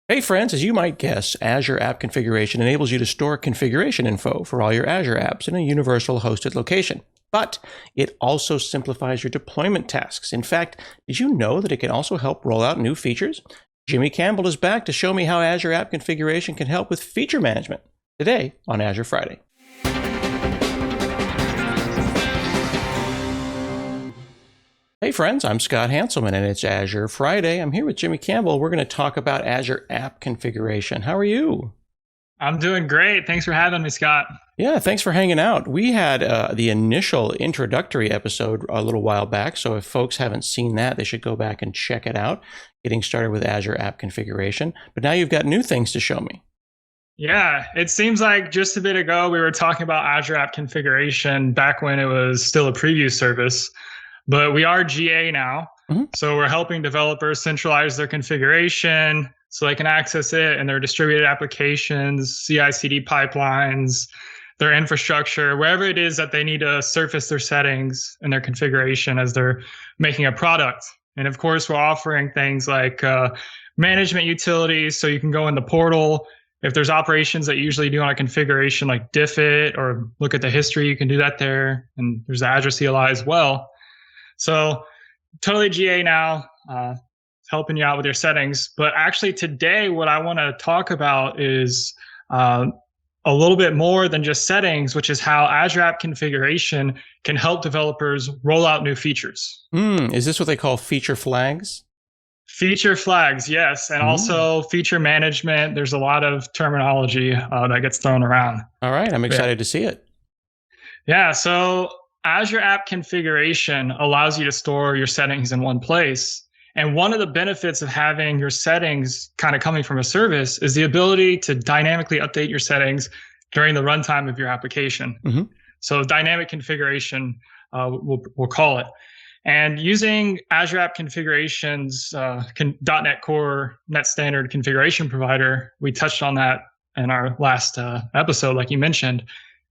Hey friends, as you might guess, Azure App Configuration enables you to store configuration info for all your Azure apps in a universal hosted location. But it also simplifies your deployment tasks. In fact, did you know that it can also help roll out new features? Jimmy Campbell is back to show me how Azure App Configuration can help with feature management today on Azure Friday. Hey friends, I'm Scott Hanselman and it's Azure Friday. I'm here with Jimmy Campbell. We're going to talk about Azure App Configuration. How are you? I'm doing great. Thanks for having me, Scott. Yeah, thanks for hanging out. We had the initial introductory episode a little while back, so if folks haven't seen that, they should go back and check it out, getting started with Azure App Configuration. But now you've got new things to show me. Yeah, it seems like just a bit ago we were talking about Azure App Configuration back when it was still a preview service. But we are GA now, So we're helping developers centralize their configuration so they can access it in their distributed applications, CI/CD pipelines, their infrastructure, wherever it is that they need to surface their settings and their configuration as they're making a product. And of course, we're offering things like management utilities, so you can go in the portal. If there's operations that you usually do on a configuration like diff it or look at the history, you can do that there. And there's the Azure CLI as well. So totally GA now, helping you out with your settings. But actually today, what I want to talk about is a little bit more than just settings, which is how Azure App Configuration can help developers roll out new features. Is this what they call feature flags? Feature flags, yes. And also feature management. There's a lot of terminology that gets thrown around. All right, I'm excited to see it. Yeah, so Azure App Configuration allows you to store your settings in one place. And one of the benefits of having your settings kind of coming from a service is the ability to dynamically update your settings during the runtime of your application. So dynamic configuration, we'll call it. And using Azure App Configuration's .NET Core Net Standard Configuration Provider, we touched on that in our last episode, like you mentioned.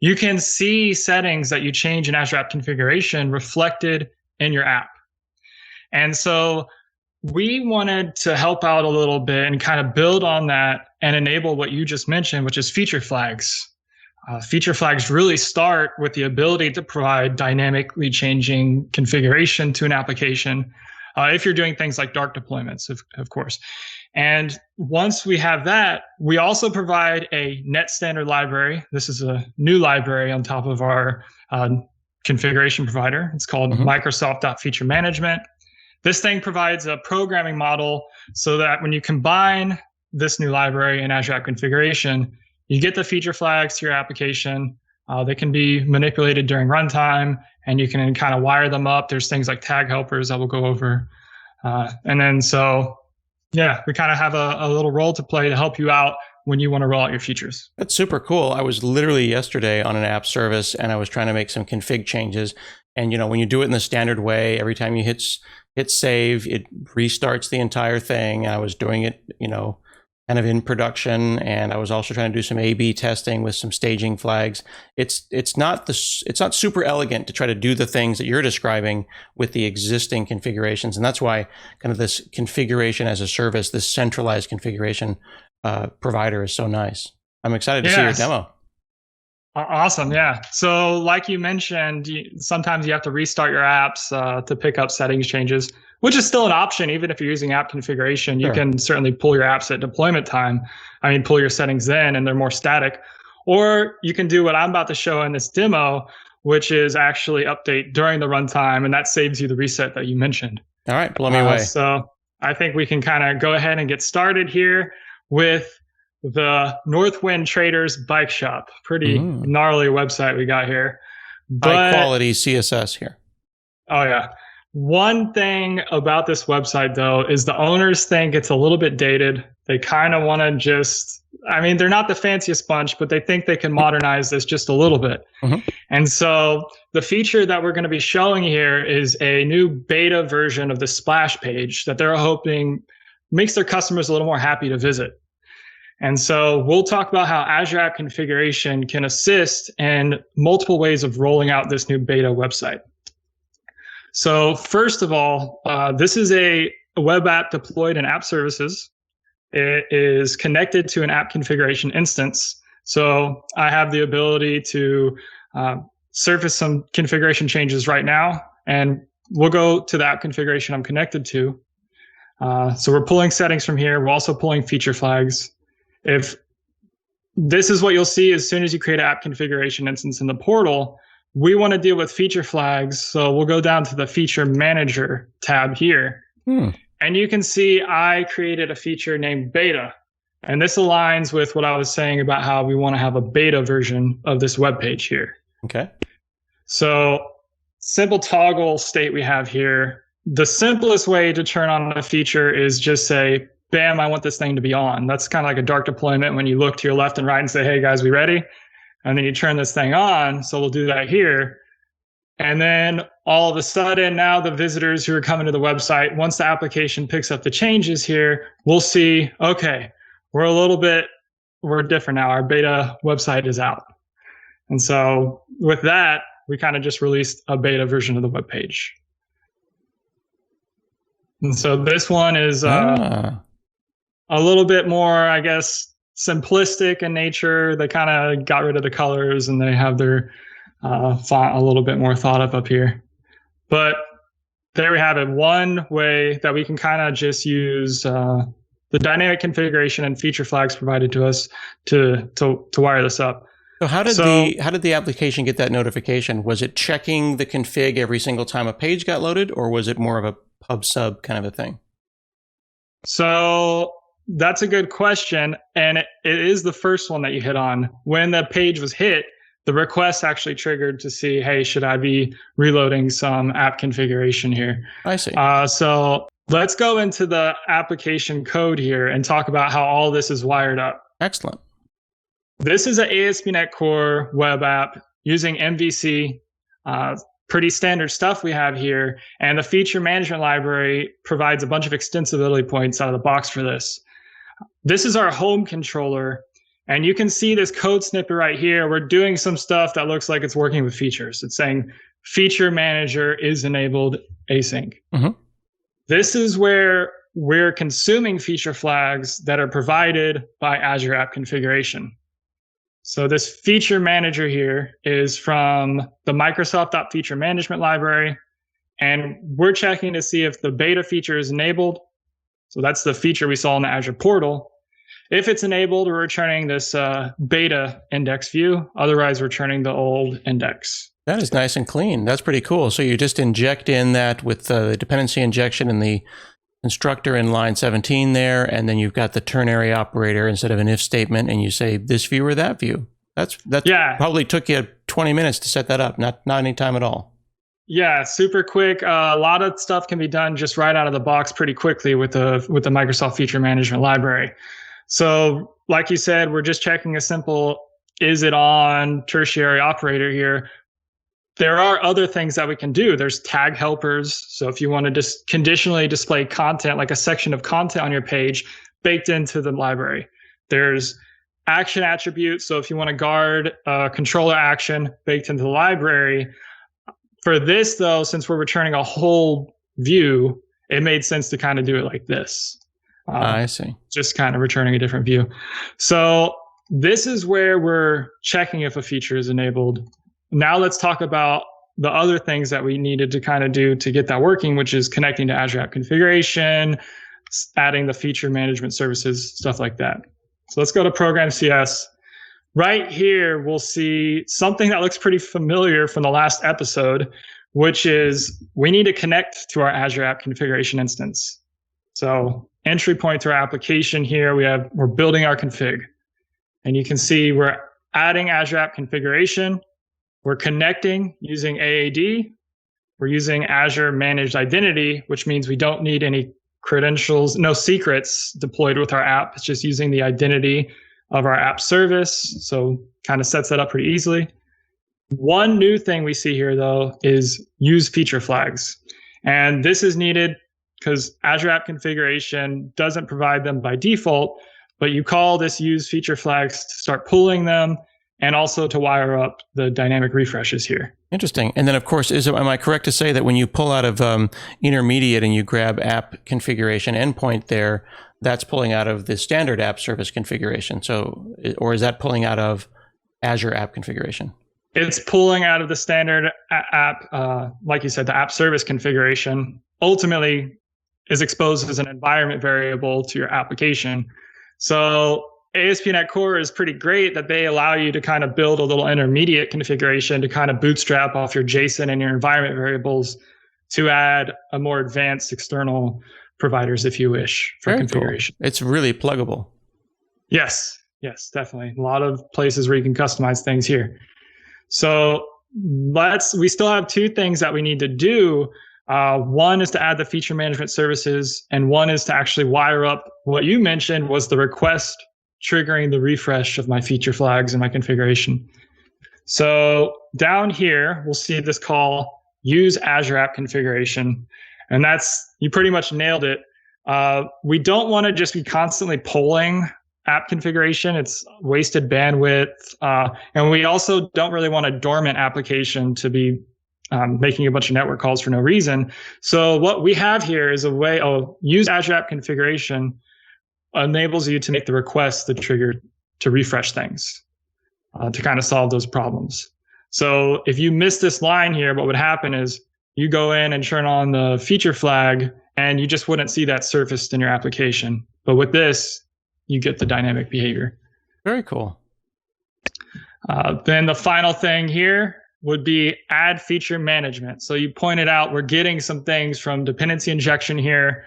You can see settings that you change in Azure App Configuration reflected in your app. And so we wanted to help out a little bit and kind of build on that and enable what you just mentioned, which is feature flags. Feature flags really start with the ability to provide dynamically changing configuration to an application if you're doing things like dark deployments, of course. And once we have that, we also provide a net standard library. This is a new library on top of our configuration provider. It's called Microsoft.FeatureManagement. This thing provides a programming model so that when you combine this new library and Azure App Configuration, you get the feature flags to your application. They can be manipulated during runtime, and you can kind of wire them up. There's things like tag helpers that we'll go over. And then yeah, we kind of have a little role to play to help you out when you want to roll out your features. That's super cool. I was literally yesterday on an app service and I was trying to make some config changes. And when you do it in the standard way, every time you hit save, it restarts the entire thing. I was doing it, kind of in production, and I was also trying to do some A/B testing with some staging flags. It's not super elegant to try to do the things that you're describing with the existing configurations, and that's why kind of this configuration as a service, this centralized configuration provider is so nice. I'm excited to see your demo. Awesome, yeah. So like you mentioned, sometimes you have to restart your apps to pick up settings changes, which is still an option. Even if you're using app configuration, you can certainly pull your apps at deployment time. Pull your settings then and they're more static. Or you can do what I'm about to show in this demo, which is actually update during the runtime, and that saves you the reset that you mentioned. All right, blow me away. So I think we can kind of go ahead and get started here with the Northwind Traders Bike Shop. Pretty gnarly website we got here. High quality CSS here. Oh, yeah. One thing about this website, though, is the owners think it's a little bit dated. They kind of want to they're not the fanciest bunch, but they think they can modernize this just a little bit. And so the feature that we're going to be showing here is a new beta version of the splash page that they're hoping makes their customers a little more happy to visit. And so we'll talk about how Azure App Configuration can assist in multiple ways of rolling out this new beta website. So first of all, this is a web app deployed in app services. it is connected to an app configuration instance. So I have the ability to surface some configuration changes right now, and we'll go to the app configuration I'm connected to. So we're pulling settings from here. We're also pulling feature flags. If this is what you'll see as soon as you create an app configuration instance in the portal, we want to deal with feature flags. So we'll go down to the feature manager tab here. And you can see I created a feature named beta. And this aligns with what I was saying about how we want to have a beta version of this web page here. Okay. So simple toggle state we have here. The simplest way to turn on a feature is just say, bam, I want this thing to be on. That's kind of like a dark deployment when you look to your left and right and say, hey guys, we ready? And then you turn this thing on. So we'll do that here. And then all of a sudden, now the visitors who are coming to the website, once the application picks up the changes here, we'll see, okay, we're different now. Our beta website is out. And so with that, we kind of just released a beta version of the web page. And so this one is a little bit more, I guess, simplistic in nature. They kind of got rid of the colors and they have their font a little bit more thought up here. But there we have it. One way that we can kind of just use the dynamic configuration and feature flags provided to us to wire this up. So how did the application get that notification? Was it checking the config every single time a page got loaded, or was it more of a pub sub kind of a thing? So that's a good question. And it is the first one that you hit on. When the page was hit, the request actually triggered to see, hey, should I be reloading some app configuration here? I see. So let's go into the application code here and talk about how all this is wired up. Excellent. This is an ASP.NET Core web app using MVC. Pretty standard stuff we have here. And the feature management library provides a bunch of extensibility points out of the box for this. This is our home controller. And you can see this code snippet right here. We're doing some stuff that looks like it's working with features. It's saying feature manager is enabled async. Mm-hmm. This is where we're consuming feature flags that are provided by Azure App Configuration. So this feature manager here is from the Microsoft.FeatureManagement library. And we're checking to see if the beta feature is enabled. So that's the feature we saw in the Azure portal. If it's enabled, we're returning this beta index view. Otherwise, we're returning the old index. That is nice and clean. That's pretty cool. So you just inject in that with the dependency injection in the constructor in line 17 there, and then you've got the ternary operator instead of an if statement, and you say this view or that view. That probably took you 20 minutes to set that up, not any time at all. Yeah, super quick. A lot of stuff can be done just right out of the box pretty quickly with the Microsoft Feature Management library. So like you said, we're just checking a simple, is it on tertiary operator here? There are other things that we can do. There's tag helpers. So if you want to just conditionally display content, like a section of content on your page baked into the library. There's action attributes. So if you want to guard a controller action baked into the library. For this though, since we're returning a whole view, it made sense to kind of do it like this. I see. Just kind of returning a different view. So this is where we're checking if a feature is enabled. Now let's talk about the other things that we needed to kind of do to get that working, which is connecting to Azure App Configuration, adding the feature management services, stuff like that. So let's go to Program CS. Right here, we'll see something that looks pretty familiar from the last episode, which is we need to connect to our Azure App Configuration instance. So entry point to our application here, we're building our config. And you can see we're adding Azure App Configuration. We're connecting using AAD. We're using Azure Managed Identity, which means we don't need any credentials, no secrets deployed with our app. It's just using the identity of our app service. So kind of sets that up pretty easily. One new thing we see here, though, is use feature flags. And this is needed because Azure App Configuration doesn't provide them by default, but you call this use feature flags to start pulling them and also to wire up the dynamic refreshes here. Interesting. And then, of course, am I correct to say that when you pull out of intermediate and you grab app configuration endpoint there, that's pulling out of the standard app service configuration. So, or is that pulling out of Azure App Configuration? It's pulling out of the standard app, like you said, the app service configuration ultimately is exposed as an environment variable to your application. So ASP.NET Core is pretty great that they allow you to kind of build a little intermediate configuration to kind of bootstrap off your JSON and your environment variables to add a more advanced external providers if you wish for Very configuration. Cool. It's really pluggable. Yes, definitely. A lot of places where you can customize things here. So we still have two things that we need to do. One is to add the feature management services, and one is to actually wire up what you mentioned was the request triggering the refresh of my feature flags and my configuration. So down here, we'll see this call, use Azure App Configuration. And you pretty much nailed it. We don't want to just be constantly polling app configuration. It's wasted bandwidth. And we also don't really want a dormant application to be making a bunch of network calls for no reason. So what we have here is a way, use Azure App Configuration enables you to make the request the trigger to refresh things to kind of solve those problems. So if you miss this line here, what would happen is you go in and turn on the feature flag and you just wouldn't see that surfaced in your application. But with this, you get the dynamic behavior. Very cool. Then the final thing here would be add feature management. So you pointed out we're getting some things from dependency injection here,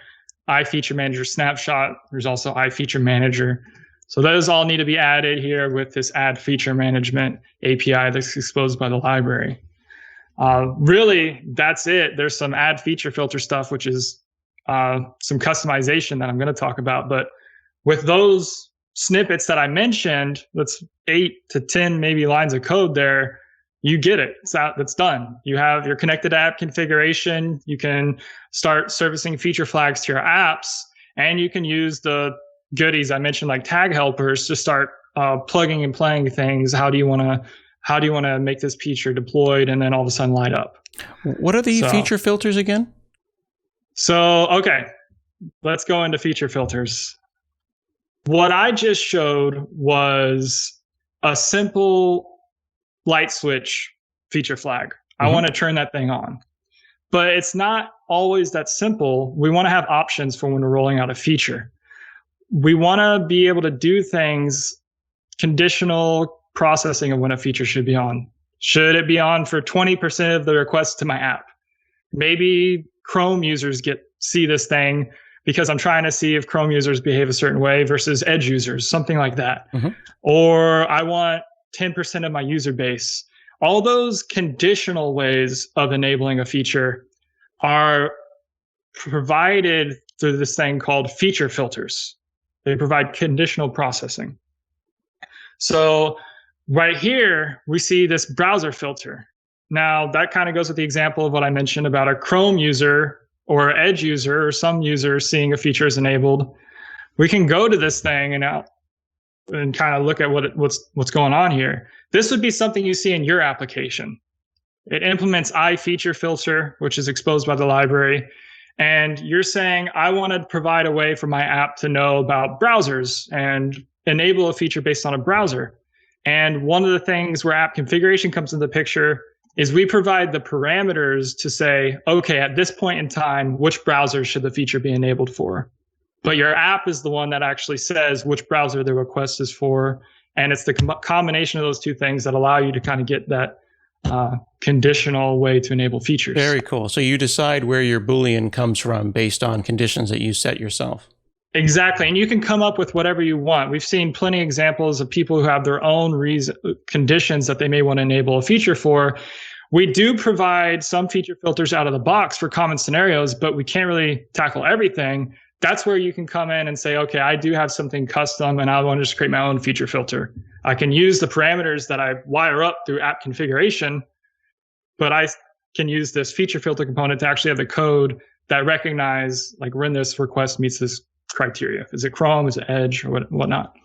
iFeatureManager snapshot. There's also iFeatureManager. So those all need to be added here with this add feature management API that's exposed by the library. Really, that's it. There's some add feature filter stuff, which is some customization that I'm going to talk about. But with those snippets that I mentioned, that's 8 to 10 maybe lines of code there, you get it. It's out, that's done. You have your connected app configuration. You can start servicing feature flags to your apps, and you can use the goodies I mentioned, like tag helpers, to start plugging and playing things. How do you want to make this feature deployed and then all of a sudden light up? What are the feature filters again? So, okay, let's go into feature filters. What I just showed was a simple light switch feature flag. I want to turn that thing on. But it's not always that simple. We want to have options for when we're rolling out a feature. We want to be able to do things, conditional processing of when a feature should be on. Should it be on for 20% of the requests to my app? Maybe Chrome users see this thing because I'm trying to see if Chrome users behave a certain way versus Edge users, something like that. Or I want 10% of my user base. All those conditional ways of enabling a feature are provided through this thing called feature filters. They provide conditional processing. So right here, we see this browser filter. Now, that kind of goes with the example of what I mentioned about a Chrome user or Edge user or some user seeing a feature is enabled. We can go to this thing and kind of look at what's going on here. This would be something you see in your application. It implements iFeatureFilter, which is exposed by the library. And you're saying, I want to provide a way for my app to know about browsers and enable a feature based on a browser. And one of the things where app configuration comes into the picture is we provide the parameters to say, okay, at this point in time, which browser should the feature be enabled for? But your app is the one that actually says which browser the request is for. And it's the combination of those two things that allow you to kind of get that conditional way to enable features. Very cool. So you decide where your Boolean comes from based on conditions that you set yourself. Exactly. And you can come up with whatever you want. We've seen plenty of examples of people who have their own conditions that they may want to enable a feature for. We do provide some feature filters out of the box for common scenarios, but we can't really tackle everything. That's where you can come in and say, okay, I do have something custom and I want to just create my own feature filter. I can use the parameters that I wire up through app configuration, but I can use this feature filter component to actually have the code that recognize like when this request meets this criteria. Is it Chrome? Is it Edge or whatnot?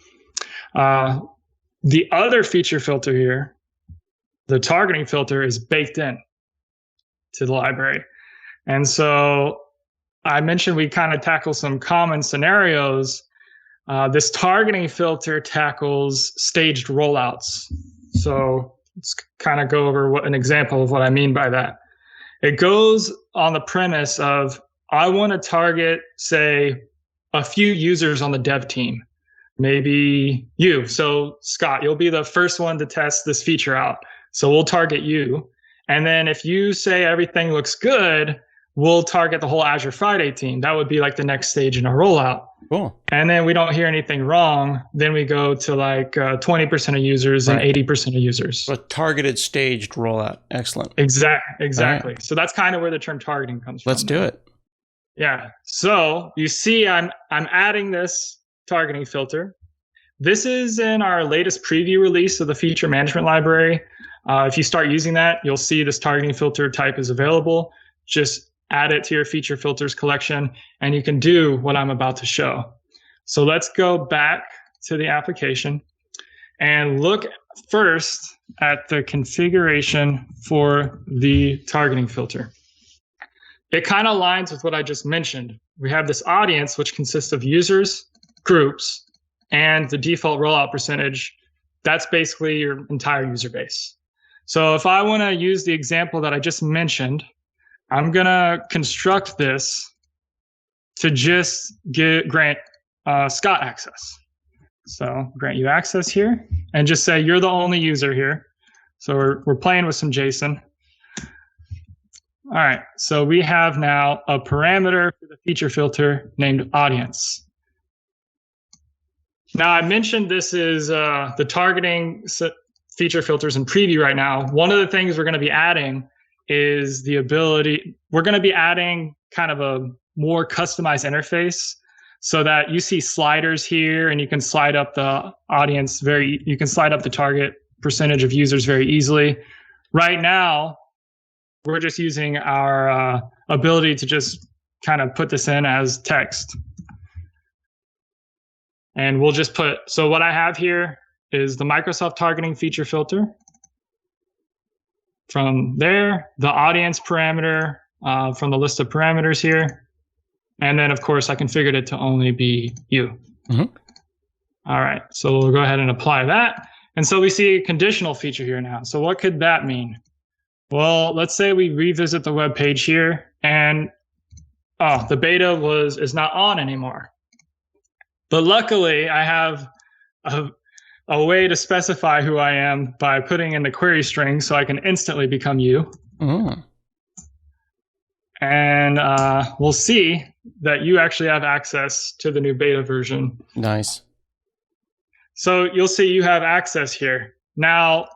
The other feature filter here, the targeting filter, is baked in to the library. And so I mentioned we kind of tackle some common scenarios. This targeting filter tackles staged rollouts. So let's kind of go over an example of what I mean by that. It goes on the premise of, I want to target, say, a few users on the dev team. Maybe you. So Scott, you'll be the first one to test this feature out. So we'll target you. And then if you say everything looks good, we'll target the whole Azure Friday team. That would be like the next stage in our rollout. Cool. And then we don't hear anything wrong. Then we go to like 20% of users and 80% of users. So a targeted staged rollout. Excellent. Exactly. Right. So that's kind of where the term targeting comes from. Let's do it. Yeah. So you see, I'm adding this targeting filter. This is in our latest preview release of the feature management library. If you start using that, you'll see this targeting filter type is available. Just add it to your feature filters collection, and you can do what I'm about to show. So let's go back to the application and look first at the configuration for the targeting filter. It kind of aligns with what I just mentioned. We have this audience, which consists of users, groups, and the default rollout percentage. That's basically your entire user base. So if I want to use the example that I just mentioned, I'm going to construct this to just grant Scott access. So grant you access here and just say you're the only user here. So we're playing with some JSON. All right, so we have now a parameter for the feature filter named audience. Now I mentioned this is the targeting feature filters in preview right now. One of the things we're going to be adding is the ability, we're going to be adding kind of a more customized interface so that you see sliders here and you can slide up the audience you can slide up the target percentage of users very easily. Right now, we're just using our ability to just kind of put this in as text. And we'll just so what I have here is the Microsoft targeting feature filter. From there, the audience parameter from the list of parameters here. And then, of course, I configured it to only be you. Mm-hmm. All right, so we'll go ahead and apply that. And so we see a conditional feature here now. So what could that mean? Well, let's say we revisit the web page here and the beta is not on anymore. But luckily, I have a way to specify who I am by putting in the query string so I can instantly become you. Mm. And we'll see that you actually have access to the new beta version. Nice. So you'll see you have access here. Now,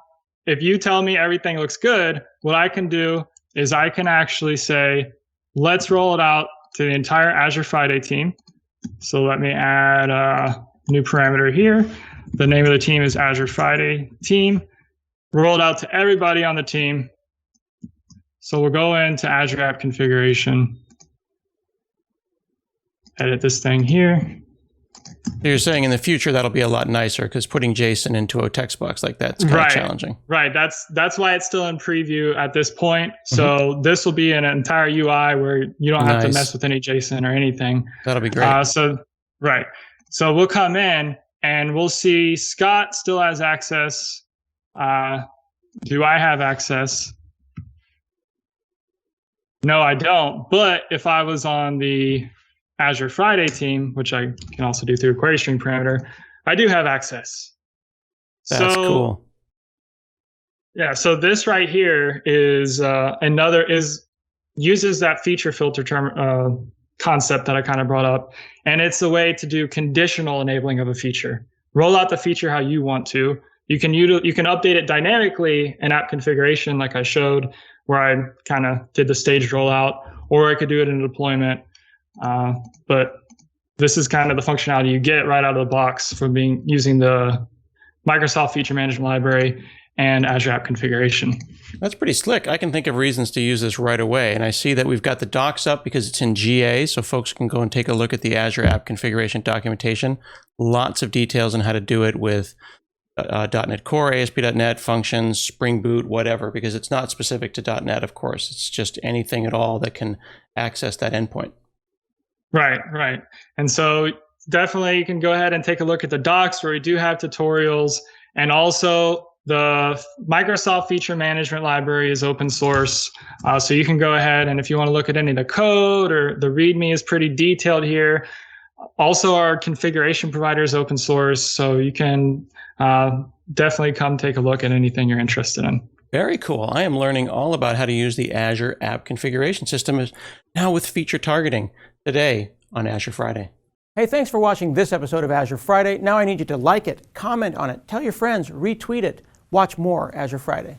if you tell me everything looks good, what I can do is I can actually say, let's roll it out to the entire Azure Friday team. So let me add a new parameter here. The name of the team is Azure Friday team. Roll it out to everybody on the team. So we'll go into Azure App Configuration, edit this thing here. You're saying in the future that'll be a lot nicer because putting JSON into a text box like that's kind of challenging. Right. That's why it's still in preview at this point. So this will be an entire UI where you don't have to mess with any JSON or anything. That'll be great. So we'll come in and we'll see Scott still has access. Do I have access? No, I don't. But if I was on the Azure Friday team, which I can also do through a query string parameter, I do have access. That's cool. Yeah, so this right here is uses that feature filter term concept that I kind of brought up, and it's a way to do conditional enabling of a feature. Roll out the feature how you want to. You can update it dynamically in app configuration, like I showed, where I kind of did the staged rollout, or I could do it in a deployment. But this is kind of the functionality you get right out of the box from using the Microsoft Feature Management Library and Azure App Configuration. That's pretty slick. I can think of reasons to use this right away. And I see that we've got the docs up because it's in GA, so folks can go and take a look at the Azure App Configuration documentation. Lots of details on how to do it with .NET Core, ASP.NET, functions, Spring Boot, whatever, because it's not specific to .NET, of course. It's just anything at all that can access that endpoint. Right, right. And so definitely you can go ahead and take a look at the docs where we do have tutorials, and also the Microsoft Feature Management library is open source. So you can go ahead, and if you want to look at any of the code, or the README is pretty detailed here. Also, our configuration provider is open source, so you can definitely come take a look at anything you're interested in. Very cool. I am learning all about how to use the Azure App Configuration System now with feature targeting today on Azure Friday. Hey, thanks for watching this episode of Azure Friday. Now I need you to like it, comment on it, tell your friends, retweet it, watch more Azure Friday.